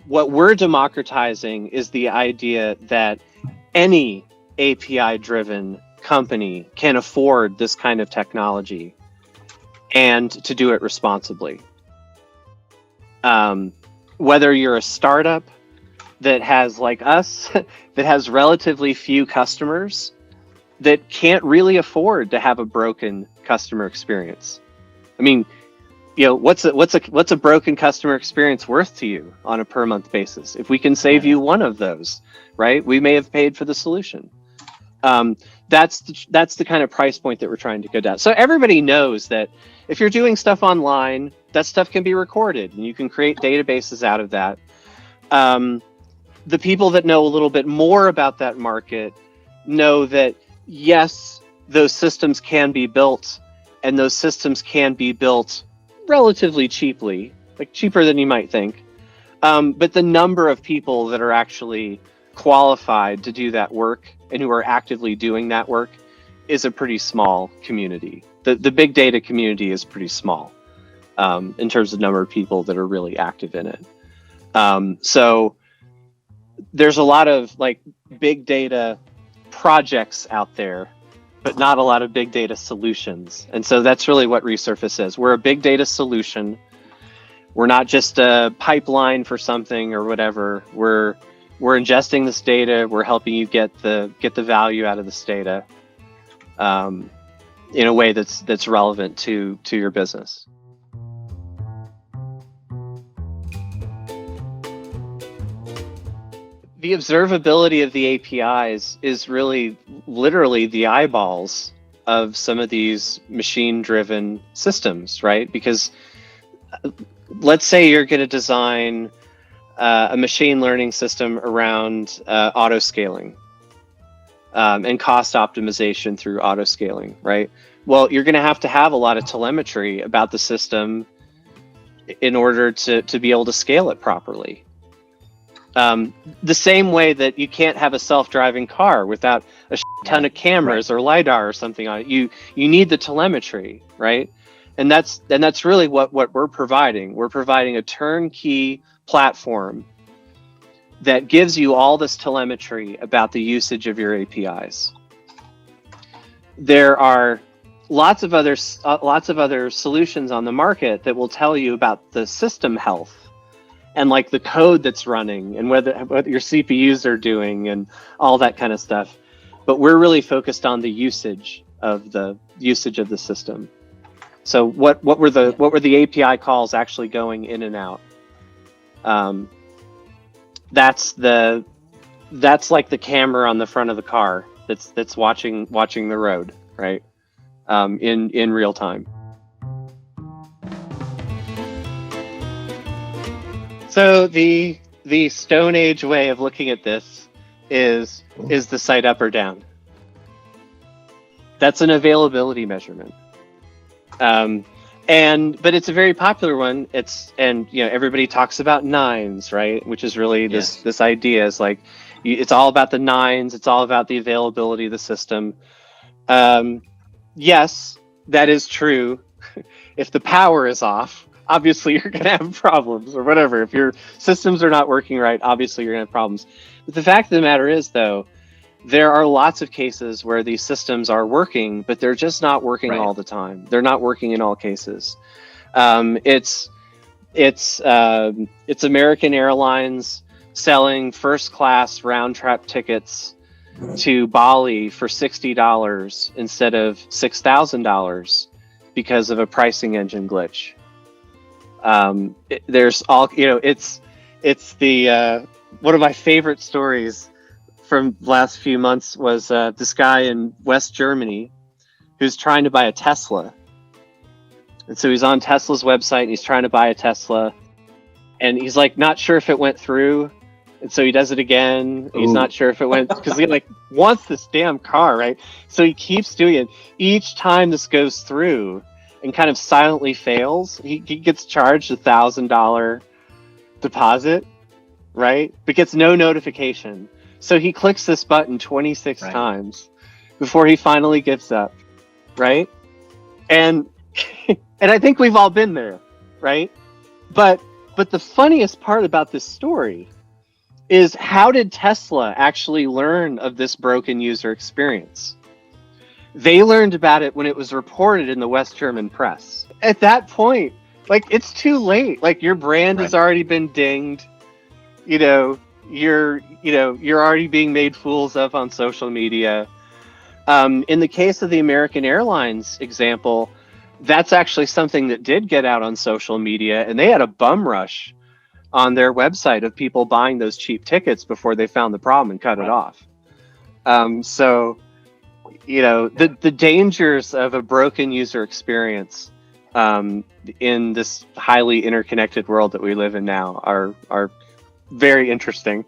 What we're democratizing is the idea that any API-driven company can afford this kind of technology and to do it responsibly. Whether you're a startup that has, like us, that has relatively few customers, that can't really afford to have a broken customer experience. I mean, you know, what's a broken customer experience worth to you on a per month basis? If we can save you one of those, right, we may have paid for the solution. That's the kind of price point that we're trying to go down. So everybody knows that if you're doing stuff online, that stuff can be recorded and you can create databases out of that. The people that know a little bit more about that market know that, yes, those systems can be built, and those systems can be built relatively cheaply, like cheaper than you might think. But the number of people that are actually qualified to do that work and who are actively doing that work is a pretty small community. The big data community is pretty small in terms of number of people that are really active in it. So there's a lot of like big data projects out there, but not a lot of big data solutions. And so that's really what Resurface is. We're a big data solution. We're not just a pipeline for something or whatever. We're ingesting this data. We're helping you get the value out of this data in a way that's relevant to your business. The observability of the APIs is really literally the eyeballs of some of these machine-driven systems, right? Because let's say you're going to design a machine learning system around auto scaling and cost optimization through auto scaling, right? Well, you're going to have a lot of telemetry about the system in order to be able to scale it properly. The same way that you can't have a self-driving car without a ton of cameras or LiDAR or something on it. You need the telemetry, right? And that's really what we're providing. We're providing a turnkey platform that gives you all this telemetry about the usage of your APIs. There are lots of other solutions on the market that will tell you about the system health and like the code that's running and what your CPUs are doing and all that kind of stuff. But we're really focused on the usage of the system. So what were the API calls actually going in and out? That's like the camera on the front of the car that's watching the road, right? In real time. So the Stone Age way of looking at this is the site up or down? That's an availability measurement. But it's a very popular one. Everybody talks about nines, right? Which is really this idea is like, it's all about the nines. It's all about the availability of the system. Yes, that is true. If the power is off, obviously you're going to have problems or whatever. If your systems are not working right, obviously you're going to have problems. But the fact of the matter is, though, there are lots of cases where these systems are working, but they're just not working all the time. They're not working in all cases. It's American Airlines selling first-class round-trip tickets to Bali for $60 instead of $6,000 because of a pricing engine glitch. There's all, it's the one of my favorite stories from the last few months was this guy in West Germany who's trying to buy a Tesla. And so he's on Tesla's website and he's trying to buy a Tesla and he's like not sure if it went through. And so he does it again. He's not sure if it went because he like wants this damn car, right? So he keeps doing it. Each time this goes through and kind of silently fails, he gets charged $1,000 deposit, right? But gets no notification. So he clicks this button 26 times before he finally gives up, right? And I think we've all been there, right? But But the funniest part about this story is, how did Tesla actually learn of this broken user experience? They learned about it when it was reported in the West German press. At that point, like, it's too late. Like, your brand has already been dinged. You know, you're already being made fools of on social media. In the case of the American Airlines example, that's actually something that did get out on social media, and they had a bum rush on their website of people buying those cheap tickets before they found the problem and cut it off. So, the dangers of a broken user experience in this highly interconnected world that we live in now are very interesting.